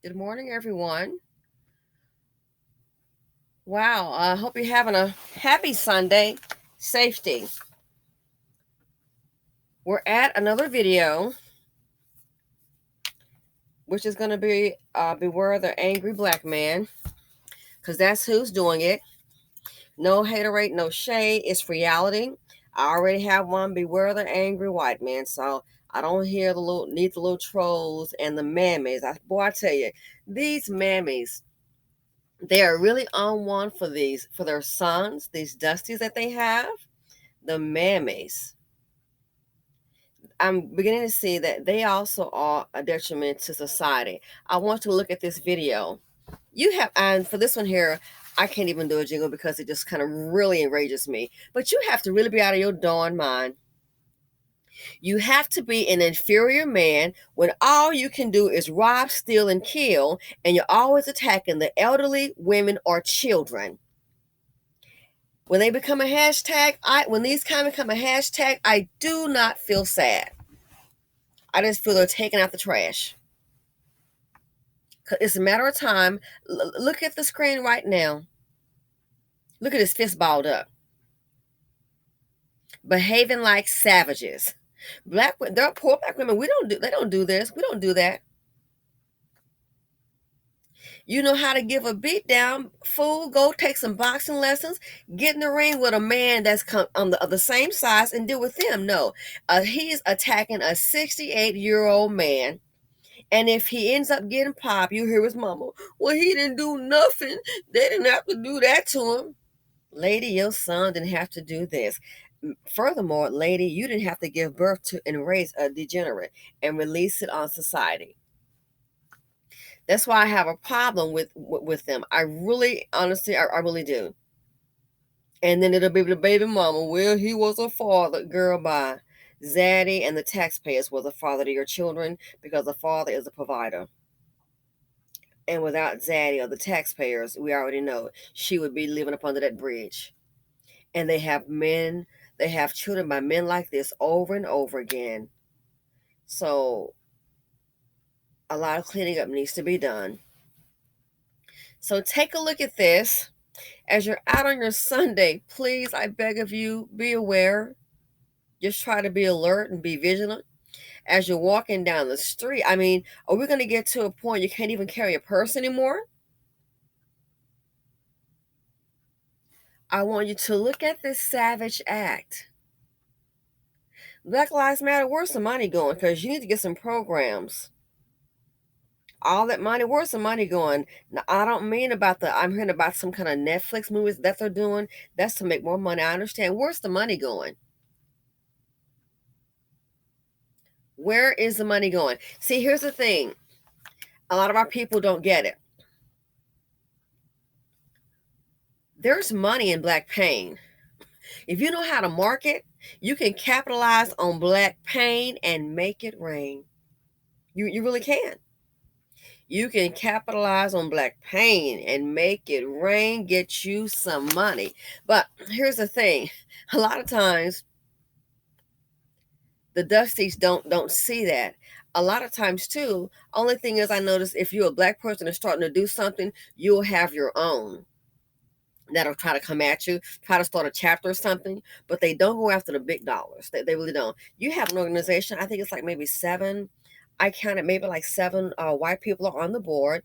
Good morning, everyone. Wow, I hope you're having a happy Sunday. Safety. We're at another video, which is going to be Beware the Angry Black Man, because that's who's doing it. No haterade, no shade. It's reality. I already have one. Beware the Angry White Man. So I don't hear need the little trolls and the mammies. Boy, I tell you, these mammies, they are really on one for their sons, these dusties that they have. The mammies, I'm beginning to see that they also are a detriment to society. I want to look at this video. And for this one here, I can't even do a jingle because it just kind of really enrages me. But you have to really be out of your darn mind. You have to be an inferior man when all you can do is rob, steal, and kill, and you're always attacking the elderly, women, or children. When they become a hashtag, when these kind of become a hashtag, I do not feel sad. I just feel they're taking out the trash. It's a matter of time. Look at the screen right now. Look at his fist balled up, behaving like savages. They're poor black women. They don't do this. We don't do that. You know how to give a beat down, fool. Go take some boxing lessons. Get in the ring with a man that's of the same size and deal with them. No, he's attacking a 68-year-old man. And if he ends up getting popped, you hear his mama, well, he didn't do nothing. They didn't have to do that to him. Lady, your son didn't have to do this. Furthermore, lady, you didn't have to give birth to and raise a degenerate and release it on society. That's why I have a problem with them. I really, honestly, I really do. And then it'll be the baby mama. Well, he was a father. Girl, bye. Zaddy and the taxpayers was a father to your children because the father is a provider. And without Zaddy or the taxpayers, we already know she would be living up under that bridge. And they have children by men like this over and over again. So a lot of cleaning up needs to be done. So take a look at this. As you're out on your Sunday, please, I beg of you, be aware. Just try to be alert and be vigilant. As you're walking down the street, I mean, are we going to get to a point you can't even carry a purse anymore? I want you to look at this savage act. Black Lives Matter, where's the money going? Because you need to get some programs. All that money, where's the money going? Now, I don't mean I'm hearing about some kind of Netflix movies that they're doing. That's to make more money. I understand. Where's the money going? Where is the money going? See, here's the thing. A lot of our people don't get it. There's money in black pain. If you know how to market, you can capitalize on black pain and make it rain. You really can. You can capitalize on black pain and make it rain, get you some money. But here's the thing. A lot of times the dusties don't see that. A lot of times too, only thing is I notice if you're a black person and starting to do something, you'll have your own that'll try to come at you, try to start a chapter or something, but they don't go after the big dollars. They really don't. You have an organization, I think it's like maybe seven. I counted maybe like seven white people are on the board.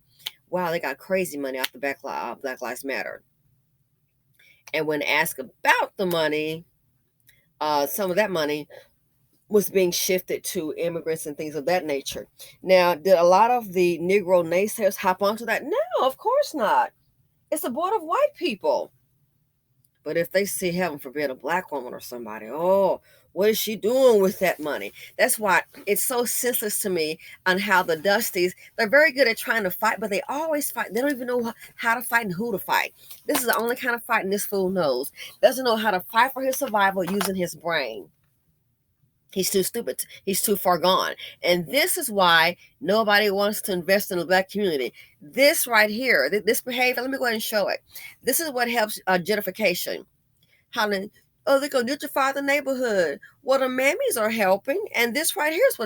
Wow, they got crazy money off the Black Lives Matter. And when asked about the money, some of that money was being shifted to immigrants and things of that nature. Now, did a lot of the Negro naysayers hop onto that? No, of course not. It's a board of white people. But if they see, heaven forbid, a black woman or somebody, oh, what is she doing with that money? That's why it's so senseless to me on how the Dusties, they're very good at trying to fight, but they always fight. They don't even know how to fight and who to fight. This is the only kind of fighting this fool knows. Doesn't know how to fight for his survival using his brain. He's too stupid. He's too far gone. And this is why nobody wants to invest in the black community. This right here, this behavior, let me go ahead and show it. This is what helps gentrification. How to, oh, they're going to gentrify the neighborhood. Well, the mammies are helping. And this right here is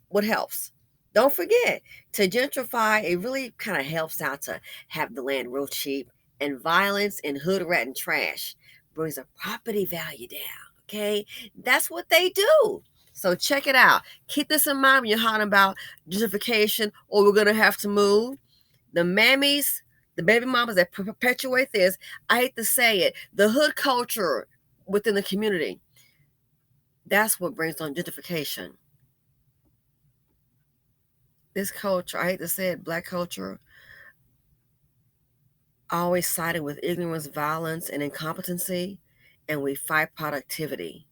what helps. Don't forget, to gentrify, it really kind of helps out to have the land real cheap. And violence and hood rat and trash brings the property value down. Okay, that's what they do. So check it out. Keep this in mind when you're hollering about gentrification or we're gonna have to move. The mammies, the baby mamas that perpetuate this, I hate to say it, the hood culture within the community, that's what brings on gentrification. This culture, I hate to say it, black culture, always sided with ignorance, violence, and incompetency, and we fight productivity,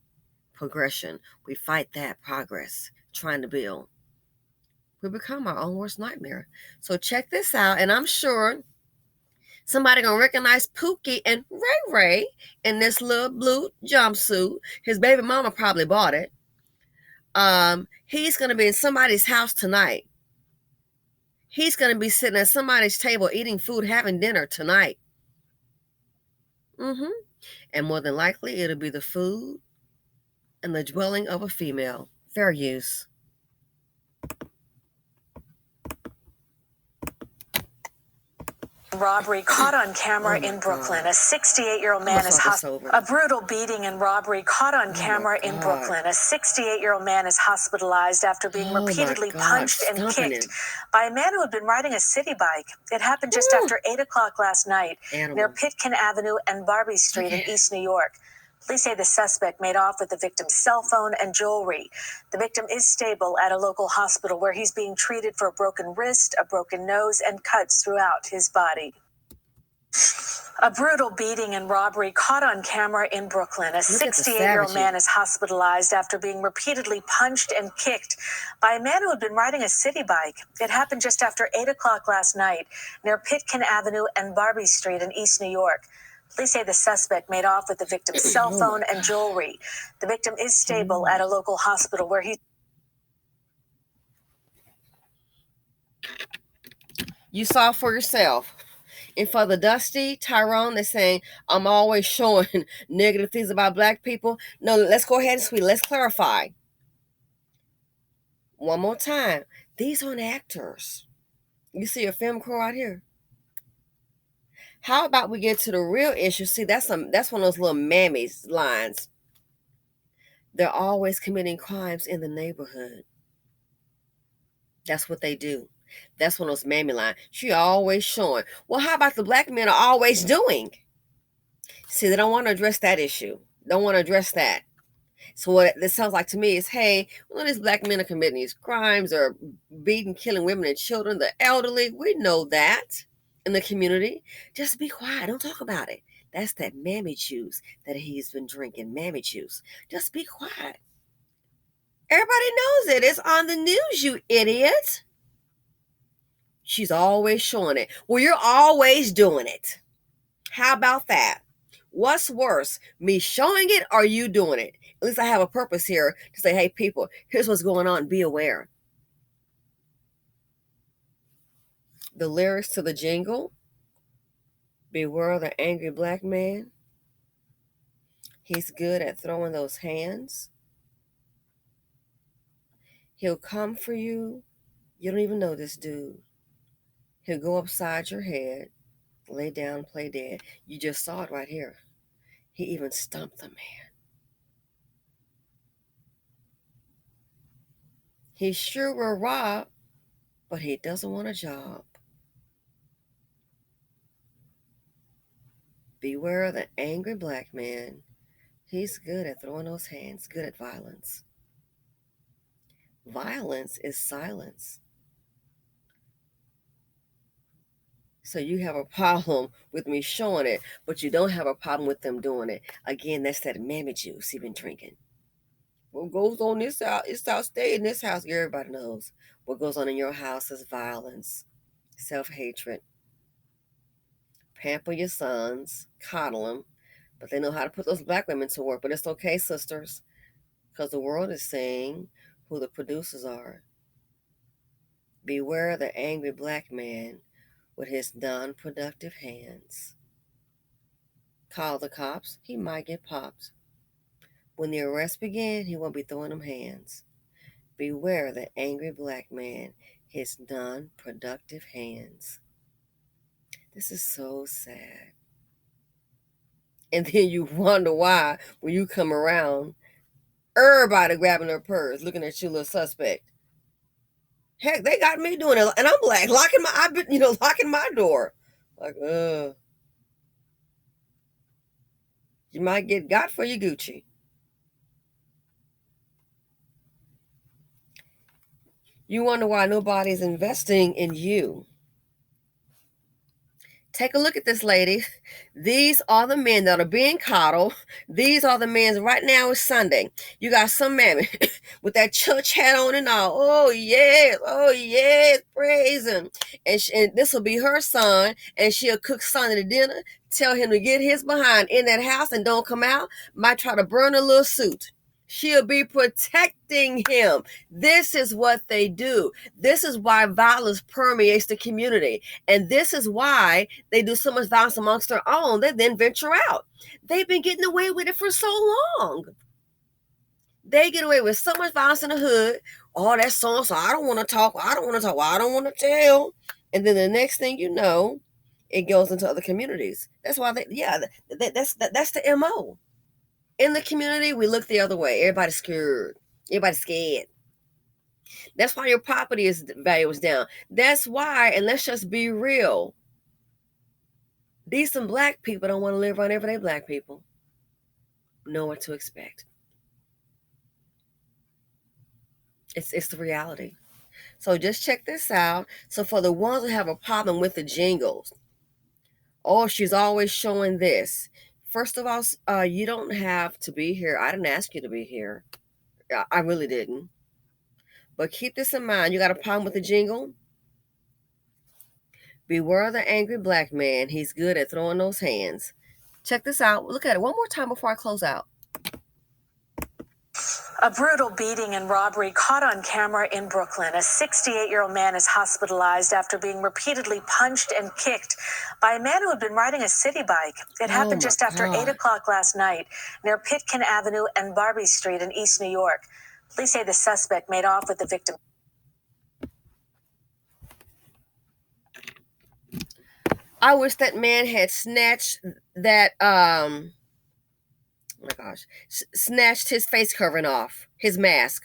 progression. We fight that progress, trying to build. We become our own worst nightmare. So check this out, and I'm sure somebody gonna recognize Pookie and Ray Ray in this little blue jumpsuit. His baby mama probably bought it. He's gonna be in somebody's house tonight. He's gonna be sitting at somebody's table eating food, having dinner tonight. Mm-hmm. And more than likely, it'll be the food and the dwelling of a female. Fair use. Robbery caught on camera in Brooklyn. A 68-year-old man is hospitalized. A brutal beating and robbery caught on camera in Brooklyn. A 68-year-old man is hospitalized after being repeatedly punched and kicked by a man who had been riding a city bike. It happened just after 8 o'clock last night near Pitkin Avenue and Barbie Street in East New York. Police say the suspect made off with the victim's cell phone and jewelry. The victim is stable at a local hospital where he's being treated for a broken wrist, a broken nose, and cuts throughout his body. A brutal beating and robbery caught on camera in Brooklyn. A 68-year-old man is hospitalized after being repeatedly punched and kicked by a man who had been riding a city bike. It happened just after 8 o'clock last night near Pitkin Avenue and Barbie Street in East New York. Police say the suspect made off with the victim's cell phone and jewelry. The victim is stable at a local hospital where he... You saw for yourself. And for the Dusty Tyrone that's saying, I'm always showing negative things about black people. No, let's go ahead and sweet. Let's clarify. One more time. These aren't actors. You see a film crew out here. How about we get to the real issue? See, that's one of those little mammies lines. They're always committing crimes in the neighborhood. That's what they do. That's one of those mammy lines. She always showing. Well, how about the black men are always doing? See, they don't want to address that issue. Don't want to address that. So what this sounds like to me is, hey, when these black men are committing these crimes or beating, killing women and children, the elderly, we know that in the community. Just be quiet. Don't talk about it. That's that mammy juice that he's been drinking, mammy juice. Just be quiet. Everybody knows it. It's on the news, you idiot. She's always showing it. Well, you're always doing it. How about that? What's worse, me showing it or you doing it? At least I have a purpose here to say, hey, people, here's what's going on. Be aware. The lyrics to the jingle, beware of the angry black man. He's good at throwing those hands. He'll come for you. You don't even know this dude. He'll go upside your head, lay down, play dead. You just saw it right here. He even stumped the man. He sure will rob, but he doesn't want a job. Beware of the angry black man. He's good at throwing those hands, good at violence. Violence is silence. So you have a problem with me showing it, but you don't have a problem with them doing it. Again, that's that mammy juice you've been drinking. What goes on this house, it's stay in this house. Everybody knows what goes on in your house is violence, self-hatred. Pamper your sons, coddle them, but they know how to put those black women to work. But it's okay, sisters, because the world is saying who the producers are. Beware the angry black man with his non-productive hands. Call the cops, he might get popped. When the arrest begin, he won't be throwing them hands. Beware the angry black man, his non-productive hands. This is so sad. And then you wonder why, when you come around, everybody grabbing their purse, looking at you, little suspect. Heck, they got me doing it, and I'm like locking my door. Like, you might get got for your Gucci. You wonder why nobody's investing in you. Take a look at this, lady. These are the men that are being coddled. These are the men. Right now is Sunday. You got some mammy with that church hat on and all. Oh yes, praise him. And this will be her son, and she'll cook Sunday dinner. Tell him to get his behind in that house and don't come out. Might try to burn a little suit. She'll be protecting him. This is what they do. This is why violence permeates the community. And this is why they do so much violence amongst their own. They then venture out. They've been getting away with it for so long. They get away with so much violence in the hood. Oh, that's so-and-so. I don't want to talk. I don't want to talk. I don't want to tell. And then the next thing you know, it goes into other communities. That's why that's the MO. In the community, we look the other way. Everybody's scared. Everybody's scared. That's why your property value is down. That's why, and let's just be real, decent black people don't want to live around everyday black people. Know what to expect. It's the reality. So just check this out. So for the ones who have a problem with the jingles, oh, she's always showing this. First of all, you don't have to be here. I didn't ask you to be here. I really didn't. But keep this in mind. You got a problem with the jingle? Beware the angry black man. He's good at throwing those hands. Check this out. Look at it one more time before I close out. A brutal beating and robbery caught on camera in Brooklyn. A 68-year-old man is hospitalized after being repeatedly punched and kicked by a man who had been riding a city bike. It happened just after 8 o'clock last night near Pitkin Avenue and Barbie Street in East New York. Police say the suspect made off with the victim. I wish that man had snatched that, oh my gosh, snatched his face covering off, his mask.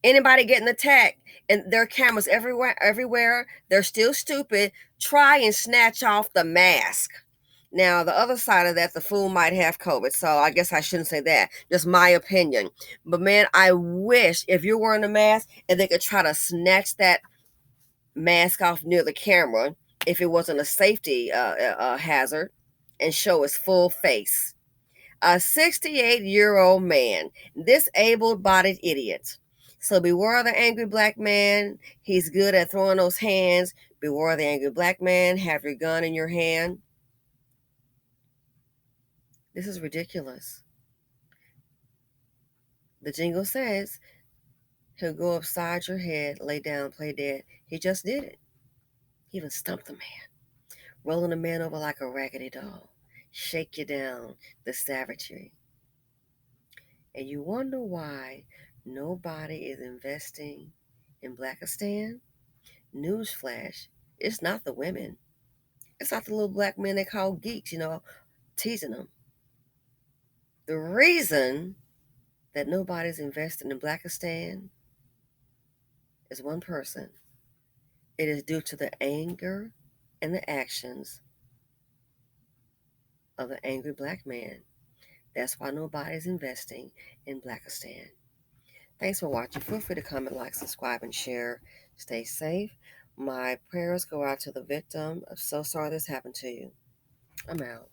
Anybody getting attacked and there are cameras everywhere, they're still stupid, try and snatch off the mask. Now, the other side of that, the fool might have COVID, so I guess I shouldn't say that. Just my opinion. But man, I wish if you're wearing a mask and they could try to snatch that mask off near the camera, if it wasn't a safety hazard, and show his full face. A 68-year-old man, this able-bodied idiot. So beware the angry black man. He's good at throwing those hands. Beware the angry black man. Have your gun in your hand. This is ridiculous. The jingle says he'll go upside your head, lay down, play dead. He just did it. He even stumped the man, rolling the man over like a raggedy doll. Shake you down, the savagery. And you wonder why nobody is investing in Blackistan? Newsflash, it's not the women. It's not the little black men they call geeks, teasing them. The reason that nobody's investing in Blackistan is one person. It is due to the anger and the actions of the angry black man. That's why nobody's investing in Blackistan. Thanks for watching. Feel free to comment, like, subscribe, and share. Stay safe. My prayers go out to the victim. I'm so sorry this happened to you. I'm out.